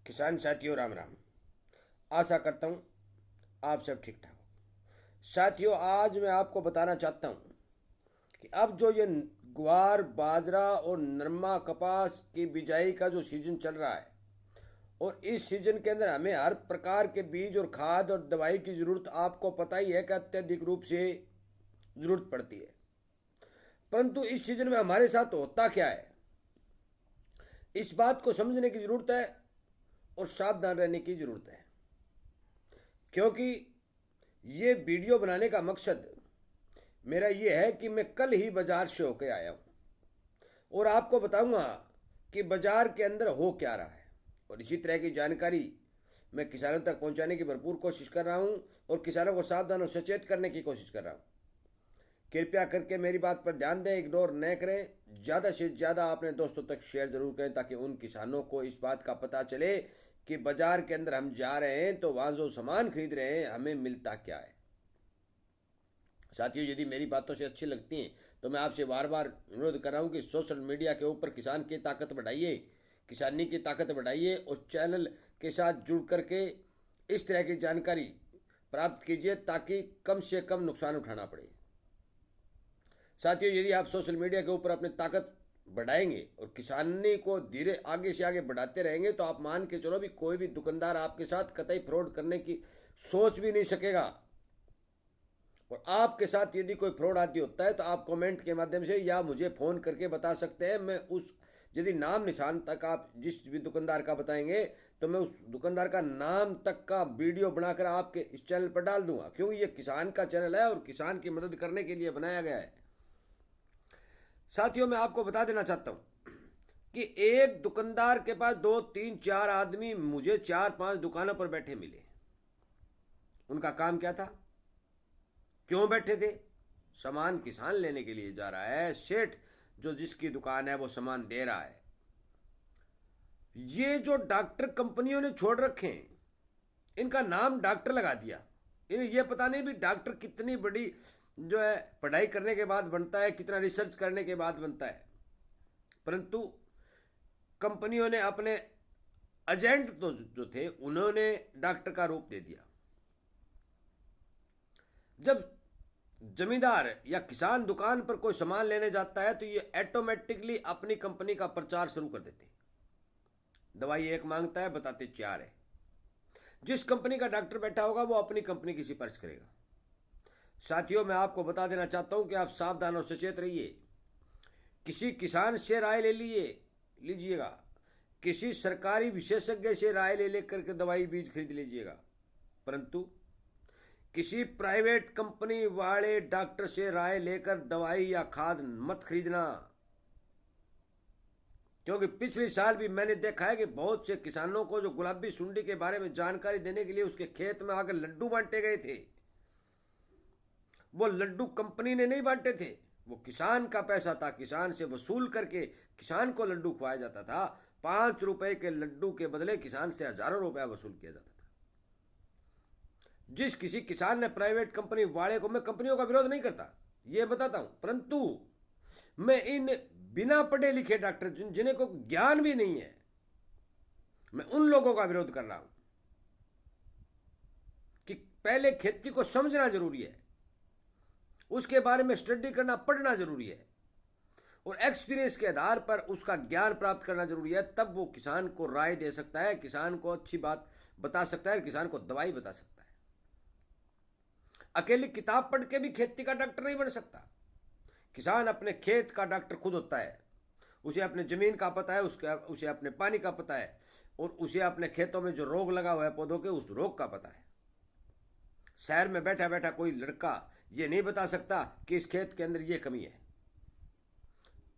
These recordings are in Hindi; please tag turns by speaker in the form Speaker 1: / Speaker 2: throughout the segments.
Speaker 1: किसान साथियों राम राम। आशा करता हूँ आप सब ठीक ठाक हो। साथियों, आज मैं आपको बताना चाहता हूँ कि अब जो ये ग्वार बाजरा और नरमा कपास की बिजाई का जो सीजन चल रहा है, और इस सीजन के अंदर हमें हर प्रकार के बीज और खाद और दवाई की जरूरत आपको पता ही है कि अत्यधिक रूप से जरूरत पड़ती है। परंतु इस सीजन में हमारे साथ होता क्या है, इस बात को समझने की जरूरत है और सावधान रहने की जरूरत है। क्योंकि ये वीडियो बनाने का मकसद मेरा ये है कि मैं कल ही बाजार से होके आया हूँ और आपको बताऊंगा कि बाजार के अंदर हो क्या रहा है, और इसी तरह की जानकारी मैं किसानों तक पहुंचाने की भरपूर कोशिश कर रहा हूं और किसानों को सावधान और सचेत करने की कोशिश कर रहा हूं। कृपया करके मेरी बात पर ध्यान दें, इग्नोर न करें। ज़्यादा से ज़्यादा अपने दोस्तों तक शेयर ज़रूर करें ताकि उन किसानों को इस बात का पता चले कि बाजार के अंदर हम जा रहे हैं तो वहाँ जो सामान खरीद रहे हैं हमें मिलता क्या है। साथियों, यदि मेरी बातों से अच्छी लगती हैं तो मैं आपसे बार बार अनुरोध कर रहा हूँ कि सोशल मीडिया के ऊपर किसान की ताकत बढ़ाइए, किसानी की ताकत बढ़ाइए और चैनल के साथ जुड़ करके इस तरह की जानकारी प्राप्त कीजिए ताकि कम से कम नुकसान उठाना पड़े। साथियों, यदि आप सोशल मीडिया के ऊपर अपनी ताकत बढ़ाएंगे और किसानी को धीरे आगे से आगे बढ़ाते रहेंगे तो आप मान के चलो भी कोई भी दुकानदार आपके साथ कतई फ्रॉड करने की सोच भी नहीं सकेगा। और आपके साथ यदि कोई फ्रॉड आदि होता है तो आप कमेंट के माध्यम से या मुझे फ़ोन करके बता सकते हैं। मैं उस यदि नाम निशान तक आप जिस भी दुकानदार का बताएंगे तो मैं उस दुकानदार का नाम तक का वीडियो बनाकर आपके इस चैनल पर डाल दूंगा, क्योंकि ये किसान का चैनल है और किसान की मदद करने के लिए बनाया गया है। साथियों, मैं आपको बता देना चाहता हूं कि एक दुकानदार के पास 2 3 4 आदमी मुझे 4 5 दुकानों पर बैठे मिले। उनका काम क्या था, क्यों बैठे थे? सामान किसान लेने के लिए जा रहा है, सेठ जो जिसकी दुकान है वो सामान दे रहा है। ये जो डॉक्टर कंपनियों ने छोड़ रखे हैं, इनका नाम डॉक्टर लगा दिया। इन्हें ये पता नहीं भी डॉक्टर कितनी बड़ी जो है पढ़ाई करने के बाद बनता है, कितना रिसर्च करने के बाद बनता है। परंतु कंपनियों ने अपने एजेंट तो जो थे उन्होंने डॉक्टर का रूप दे दिया। जब जमींदार या किसान दुकान पर कोई सामान लेने जाता है तो ये ऑटोमेटिकली अपनी कंपनी का प्रचार शुरू कर देते हैं। दवाई एक मांगता है, बताते 4 है। जिस कंपनी का डॉक्टर बैठा होगा वो अपनी कंपनी की सिफारिश करेगा। साथियों, मैं आपको बता देना चाहता हूं कि आप सावधान और सचेत रहिए। किसी किसान से राय ले लीजिएगा, किसी सरकारी विशेषज्ञ से राय ले लेकर के दवाई बीज खरीद लीजिएगा, परंतु किसी प्राइवेट कंपनी वाले डॉक्टर से राय लेकर दवाई या खाद मत खरीदना। क्योंकि पिछले साल भी मैंने देखा है कि बहुत से किसानों को जो गुलाबी सुंडी के बारे में जानकारी देने के लिए उसके खेत में आकर लड्डू बांटे गए थे, वो लड्डू कंपनी ने नहीं बांटे थे, वो किसान का पैसा था। किसान से वसूल करके किसान को लड्डू खुआया जाता था। 5 रुपए के लड्डू के बदले किसान से हजारों रुपया वसूल किया जाता था। जिस किसी किसान ने प्राइवेट कंपनी वाले को, मैं कंपनियों का विरोध नहीं करता, ये बताता हूं, परंतु मैं इन बिना पढ़े लिखे डॉक्टर जिन्हें को ज्ञान भी नहीं है, मैं उन लोगों का विरोध कर रहा हूं कि पहले खेती को समझना जरूरी है, उसके बारे में स्टडी करना पढ़ना जरूरी है और एक्सपीरियंस के आधार पर उसका ज्ञान प्राप्त करना जरूरी है। तब वो किसान को राय दे सकता है, किसान को अच्छी बात बता सकता है, किसान को दवाई बता सकता है। अकेली किताब पढ़ के भी खेती का डॉक्टर नहीं बन सकता। किसान अपने खेत का डॉक्टर खुद होता है। उसे अपने जमीन का पता है, उसे अपने पानी का पता है और उसे अपने खेतों में जो रोग लगा हुआ है पौधों के, उस रोग का पता है। शहर में बैठा बैठा कोई लड़का ये नहीं बता सकता कि इस खेत के अंदर ये कमी है।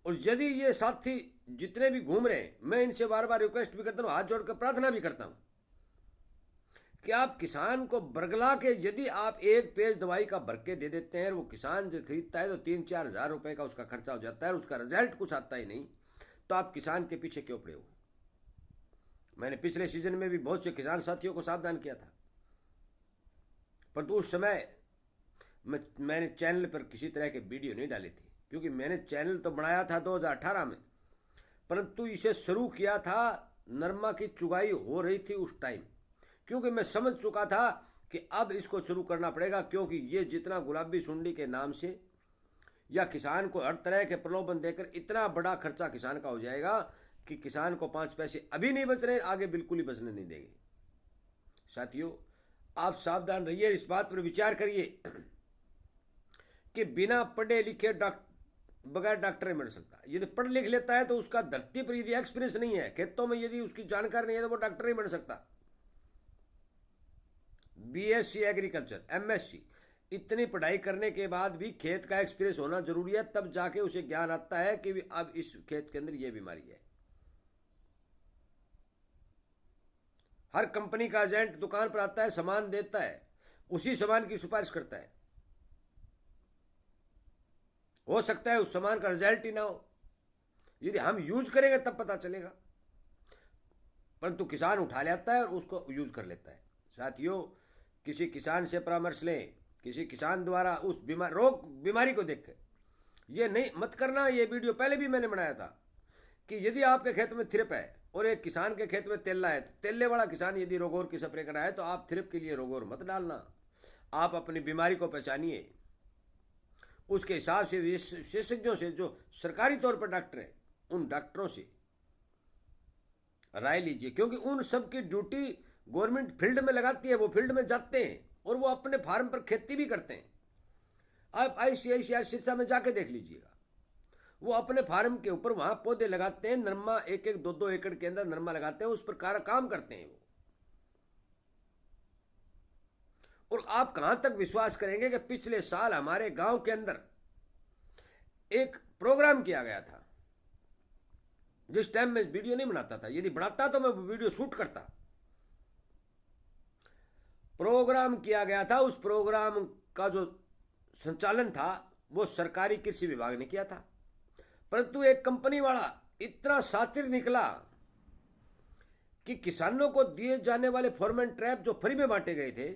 Speaker 1: और यदि ये साथी जितने भी घूम रहे हैं, मैं इनसे बार बार रिक्वेस्ट भी करता हूँ, हाथ जोड़कर प्रार्थना भी करता हूँ कि आप किसान को बरगला के यदि आप एक पेज दवाई का भर के दे देते हैं, वो किसान जो खरीदता है तो 3 4 हज़ार रुपए का उसका खर्चा हो जाता है, उसका रिजल्ट कुछ आता ही नहीं, तो आप किसान के पीछे क्यों पड़े हो? मैंने पिछले सीजन में भी बहुत से किसान साथियों को सावधान किया था, परंतु उस समय मैंने चैनल पर किसी तरह के वीडियो नहीं डाली थी, क्योंकि मैंने चैनल तो बनाया था 2018 में, परंतु इसे शुरू किया था नरमा की चुगाई हो रही थी उस टाइम, क्योंकि मैं समझ चुका था कि अब इसको शुरू करना पड़ेगा, क्योंकि ये जितना गुलाबी सुंडी के नाम से या किसान को हर तरह के प्रलोभन देकर इतना बड़ा खर्चा किसान का हो जाएगा कि किसान को 5 पैसे अभी नहीं बच रहे, आगे बिल्कुल ही बचने नहीं देंगे। साथियों, आप सावधान रहिए, इस बात पर विचार करिए कि बिना पढ़े लिखे बगैर डॉक्टर नहीं बन सकता। यदि पढ़ लिख लेता है तो उसका धरती पर यदि एक्सपीरियंस नहीं है, खेतों में यदि उसकी जानकारी नहीं है, तो वो डॉक्टर नहीं बन सकता। बीएससी एग्रीकल्चर, एमएससी, इतनी पढ़ाई करने के बाद भी खेत का एक्सपीरियंस होना जरूरी है, तब जाके उसे ज्ञान आता है कि अब इस खेत के अंदर यह बीमारी है। हर कंपनी का एजेंट दुकान पर आता है, सामान देता है, उसी सामान की सिफारिश करता है। हो सकता है उस सामान का रिजल्ट ही ना हो, यदि हम यूज करेंगे तब पता चलेगा, परंतु किसान उठा लेता है और उसको यूज कर लेता है। साथियों, किसी किसान से परामर्श लें, किसी किसान द्वारा उस बीमारी को देख ये नहीं मत करना। ये वीडियो पहले भी मैंने बनाया था कि यदि आपके खेत में थ्रिप है और एक किसान के खेत में तेल्ला है, तो तेल्ले वाला किसान यदि रोगोर की स्प्रे कर रहा है तो आप थ्रिप के लिए रोगोर मत डालना। आप अपनी बीमारी को पहचानिए, उसके हिसाब से विशेषज्ञों से, जो सरकारी तौर पर डॉक्टर हैं, उन डॉक्टरों से राय लीजिए, क्योंकि उन सब की ड्यूटी गवर्नमेंट फील्ड में लगाती है। वो फील्ड में जाते हैं और वो अपने फार्म पर खेती भी करते हैं। आप ICICI सिरसा में जाके देख लीजिएगा, वो अपने फार्म के ऊपर वहां पौधे लगाते हैं, नरमा 1-1, 2-2 एकड़ के अंदर नरमा लगाते हैं, उस पर काम करते हैं वो। और आप कहां तक विश्वास करेंगे कि पिछले साल हमारे गांव के अंदर एक प्रोग्राम किया गया था। जिस टाइम में वीडियो नहीं बनाता था, यदि बनाता तो मैं वीडियो शूट करता। प्रोग्राम किया गया था, उस प्रोग्राम का जो संचालन था वो सरकारी कृषि विभाग ने किया था, परंतु एक कंपनी वाला इतना शातिर निकला कि किसानों को दिए जाने वाले फॉर्मेन ट्रैप जो फ्री में बांटे गए थे,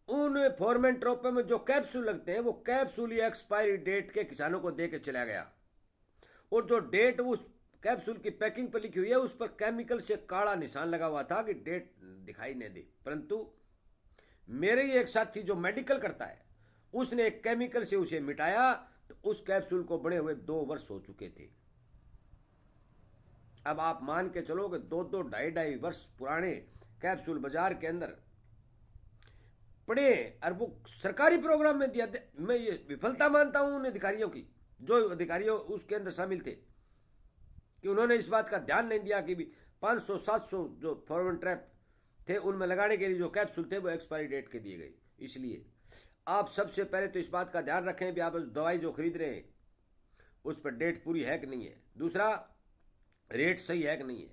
Speaker 1: उन फॉर्मेन ट्रैप में जो कैप्सूल लगते हैं, वो कैप्सूल ही एक्सपायरी डेट के किसानों को दे के चला गया। और जो डेट उस कैप्सूल की पैकिंग पर लिखी हुई है, उस पर केमिकल से काला निशान लगा हुआ था कि डेट दिखाई नहीं दी। परंतु मेरे ही एक साथी जो मेडिकल करता है, उसने एक केमिकल से उसे मिटाया, तो उस कैप्सूल को बड़े हुए 2 वर्ष हो चुके थे। अब आप मान के चलो कि 2-2, 2.5 वर्ष पुराने कैप्सूल बाजार के अंदर पड़े, और वो सरकारी प्रोग्राम में दिया। मैं ये विफलता मानता हूं उन अधिकारियों की, जो अधिकारियों उसके अंदर शामिल थे, कि उन्होंने इस बात का ध्यान नहीं दिया कि 500-700 जो फॉर्मेन ट्रैप थे उनमें लगाने के लिए जो कैप्सूल थे वो एक्सपायरी डेट के दिए गए। इसलिए आप सबसे पहले तो इस बात का ध्यान रखें कि आप दवाई जो खरीद रहे हैं उस पर डेट पूरी है कि नहीं है। दूसरा, रेट सही है कि नहीं है।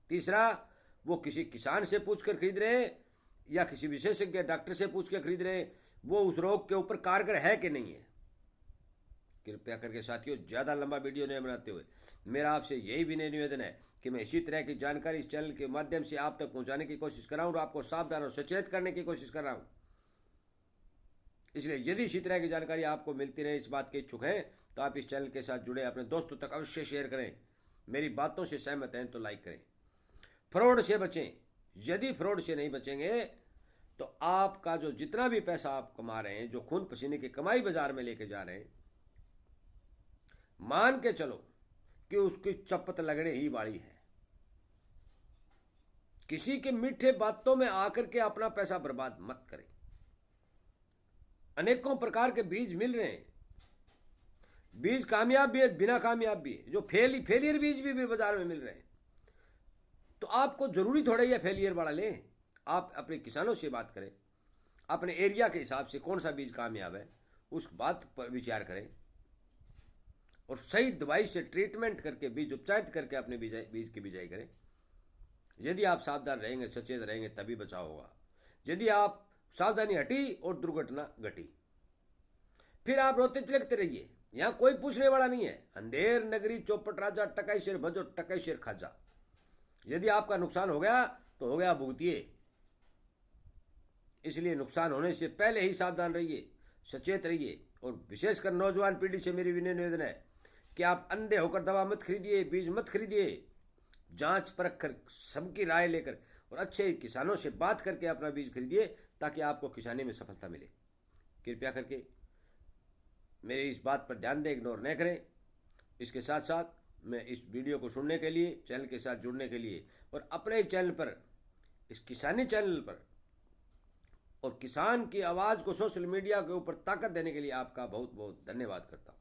Speaker 1: तीसरा, वो किसी किसान से पूछ कर खरीद रहे हैं या किसी विशेषज्ञ डॉक्टर से पूछ कर खरीद रहे हैं, वो उस रोग के ऊपर कारगर है कि नहीं है। कृपया करके साथियों, ज़्यादा लंबा वीडियो नहीं बनाते हुए मेरा आपसे यही विनय निवेदन है कि मैं इसी तरह की जानकारी इस चैनल के माध्यम से आप तक पहुंचाने की कोशिश कर रहा हूं और आपको सावधान और सचेत करने की कोशिश कर रहा हूं। इसलिए यदि इसी तरह की जानकारी आपको मिलती रहे, इस बात के इच्छुक हैं, तो आप इस चैनल के साथ जुड़े, अपने दोस्तों तक अवश्य शेयर करें। मेरी बातों से सहमत हैं तो लाइक करें। फ्रॉड से बचें। यदि फ्रॉड से नहीं बचेंगे तो आपका जो जितना भी पैसा आप कमा रहे हैं, जो खून पसीने की कमाई बाजार में लेके जा रहे हैं, मान के चलो कि उसकी चपत लगने ही वाली है। किसी के मीठे बातों में आकर के अपना पैसा बर्बाद मत करें। अनेकों प्रकार के बीज मिल रहे हैं, बीज कामयाब भी है, बिना कामयाब भी है, जो फेलियर बीज भी बाजार में मिल रहे हैं। तो आपको जरूरी थोड़ा ही फेलियर वाला लें। आप अपने किसानों से बात करें, अपने एरिया के हिसाब से कौन सा बीज कामयाब है उस बात पर विचार करें, और सही दवाई से ट्रीटमेंट करके, बीज उपचारित करके अपने बीज की बिजाई करें। यदि आप सावधान रहेंगे, सचेत रहेंगे, तभी बचाव होगा। यदि आप सावधानी हटी और दुर्घटना घटी, फिर आप रोते तिलकते रहिए। यहाँ कोई पूछने वाला नहीं है। अंधेर नगरी चौपट राजा, टकाई शेर भजो टकाई शेर खाजा। यदि आपका नुकसान हो गया तो हो गया, भुगतिए। इसलिए नुकसान होने से पहले ही सावधान रहिए, सचेत रहिए। और विशेषकर नौजवान पीढ़ी से मेरी विनय निवेदन है कि आप अंधे होकर दवा मत खरीदिए, बीज मत खरीदिए। जांच परख कर सबकी राय लेकर और अच्छे किसानों से बात करके अपना बीज खरीदिए, ताकि आपको किसानी में सफलता मिले। कृपया करके मेरी इस बात पर ध्यान दें, इग्नोर न करें। इसके साथ साथ मैं इस वीडियो को सुनने के लिए, चैनल के साथ जुड़ने के लिए और अपने ही चैनल पर, इस किसानी चैनल पर और किसान की आवाज़ को सोशल मीडिया के ऊपर ताकत देने के लिए आपका बहुत बहुत धन्यवाद करता हूँ।